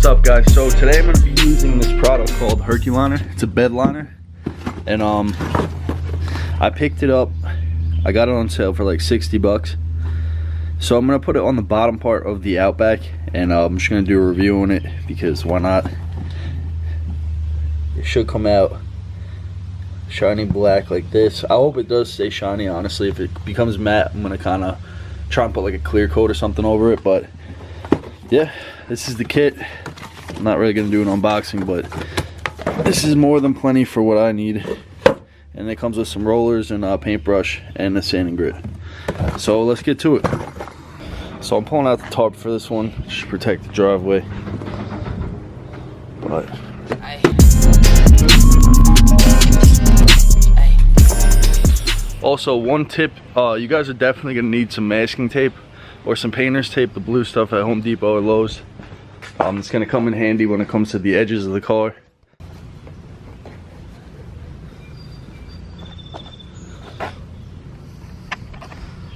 What's up, guys? So today I'm going to be using this product called Herculiner. It's a bed liner, and I picked it up. I got it on sale for like 60 bucks. So I'm going to put it on the bottom part of the Outback, and I'm just going to do a review on it because why not? It should come out shiny black like this. I hope it does stay shiny, honestly. If it becomes matte, I'm going to kind of try and put like a clear coat or something over it. But yeah, this is the kit. I'm not really going to do an unboxing, but this is more than plenty for what I need. And it comes with some rollers and a paintbrush and a sanding grit. So let's get to it. So I'm pulling out the tarp for this one, just to protect the driveway. But also, one tip, you guys are definitely going to need some masking tape or some painter's tape, the blue stuff at Home Depot or Lowe's. It's going to come in handy when it comes to the edges of the car.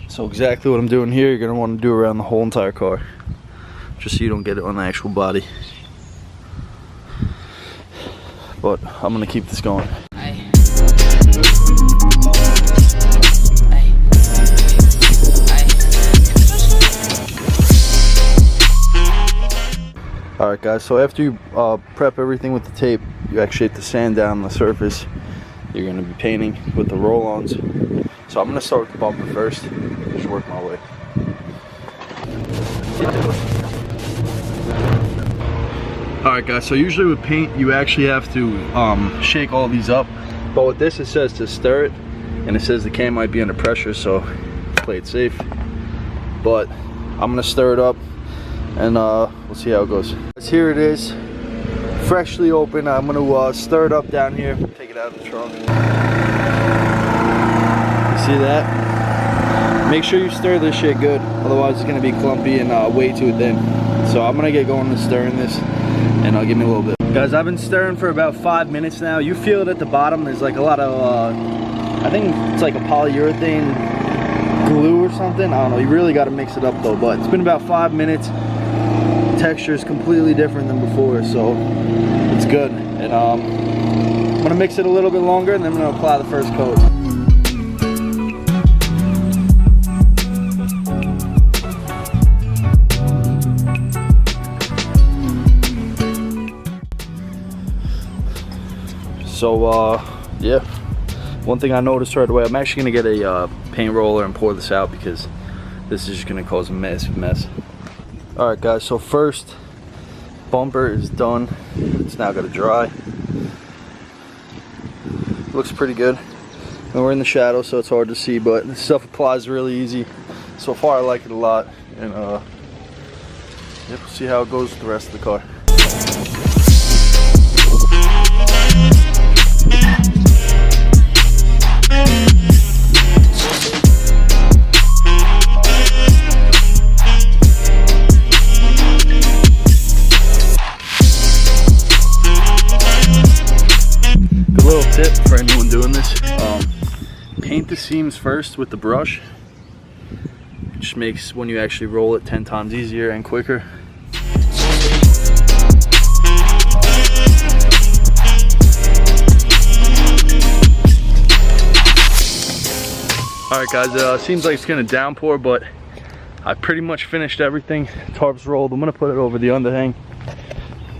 So exactly what I'm doing here, you're going to want to do around the whole entire car, just so you don't get it on the actual body. But I'm going to keep this going. Alright guys, so after you prep everything with the tape, you actually have to sand down the surface you're going to be painting with the roll-ons. So I'm going to start with the bumper first, just work my way. Alright guys, so usually with paint you actually have to shake all these up, but with this it says to stir it, and it says the can might be under pressure, so play it safe. But I'm going to stir it up and we'll see how it goes. Here it is, freshly open. I'm going to stir it up down here, take it out of the trunk. You see that? Make sure you stir this shit good, otherwise it's going to be clumpy and way too thin. So I'm going to get going to stirring this, and I'll give me a little bit. Guys, I've been stirring for about 5 minutes now. You feel it at the bottom. There's like a lot of, I think it's like a polyurethane glue or something. I don't know. You really got to mix it up though. But it's been about 5 minutes. Texture is completely different than before, so it's good. And I'm gonna mix it a little bit longer, and then I'm gonna apply the first coat. So yeah, one thing I noticed right away, I'm actually gonna get a paint roller and pour this out because this is just gonna cause a massive mess. Alright guys, so first bumper is done. It's now got to dry. Looks pretty good. And we're in the shadow, so it's hard to see, but this stuff applies really easy. So far I like it a lot, and yeah, we'll see how it goes with the rest of the car. Tip for anyone doing this, paint the seams first with the brush. It just makes when you actually roll it 10 times easier and quicker. Alright guys, seems like it's gonna downpour, but I pretty much finished everything. Tarp's rolled. I'm gonna put it over the underhang,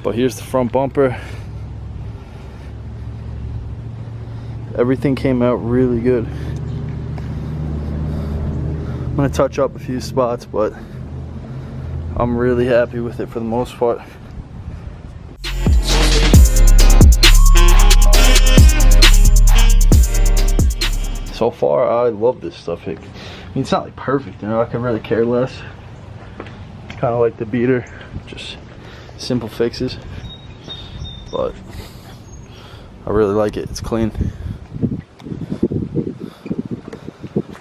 but here's the front bumper. Everything came out really good. I'm gonna touch up a few spots, but I'm really happy with it for the most part. So far, I love this stuff. I mean, it's not like perfect, you know, I can really care less. It's kind of like the beater, just simple fixes. But I really like it, it's clean.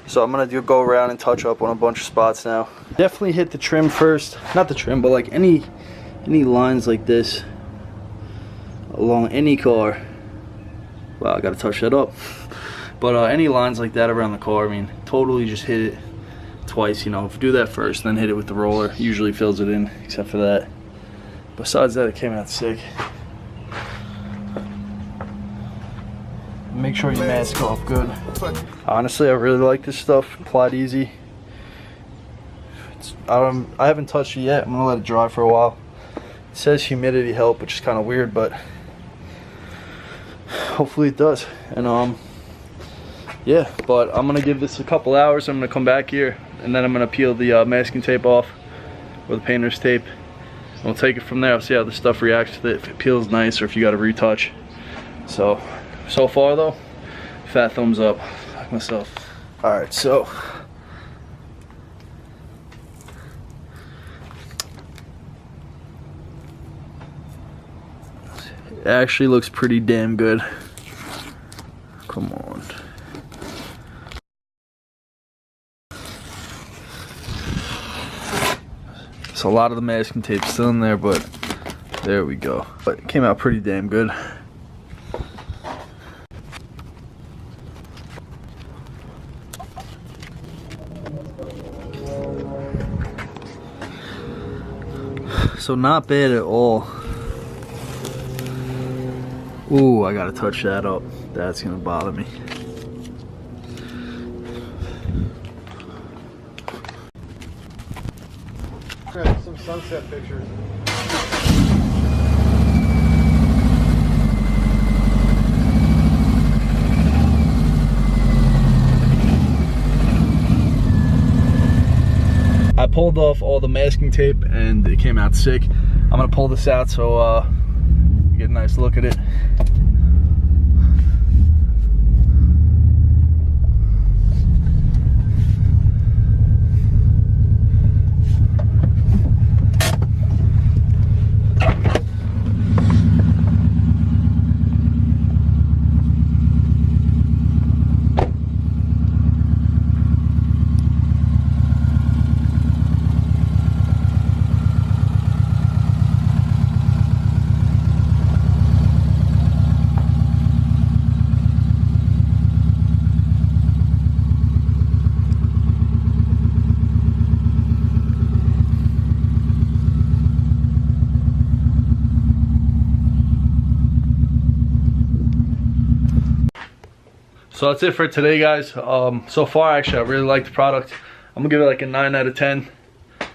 So I'm gonna go around and touch up on a bunch of spots now. Definitely hit the trim first. Not the trim, but like any lines like this along any car. Wow, I gotta touch that up. But any lines like that around the car, I mean, totally just hit it twice, you know. If you do that first, then hit it with the roller. Usually fills it in, except for that. Besides that, it came out sick. Make sure you mask off good. Honestly, I really like this stuff. Applied easy. I haven't touched it yet. I'm gonna let it dry for a while. It says humidity help, which is kind of weird, but hopefully it does. And yeah, but I'm gonna give this a couple hours. I'm gonna come back here and then I'm gonna peel the masking tape off with the painter's tape. We'll take it from there. I'll see how the stuff reacts to it, if it peels nice or if you got to retouch. So far though, fat thumbs up, like myself. All right, so it actually looks pretty damn good. Come on. So a lot of the masking tape's still in there, but there we go. But it came out pretty damn good. So not bad at all. Ooh, I gotta touch that up. That's gonna bother me. Some sunset pictures. I pulled off all the masking tape and it came out sick. I'm gonna pull this out so you get a nice look at it. So that's it for today, guys. So far, actually, I really like the product. I'm gonna give it like a 9 out of 10.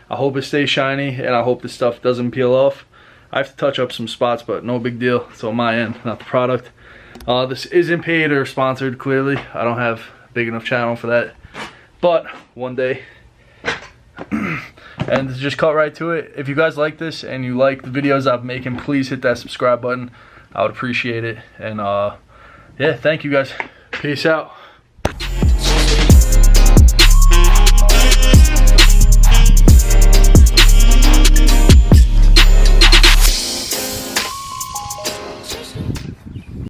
I hope it stays shiny, and I hope this stuff doesn't peel off. I have to touch up some spots, but no big deal. It's on my end, not the product. This isn't paid or sponsored, clearly. I don't have a big enough channel for that. But one day. And just cut right to it. If you guys like this and you like the videos I'm making, please hit that subscribe button. I would appreciate it. And yeah, thank you guys. Peace out.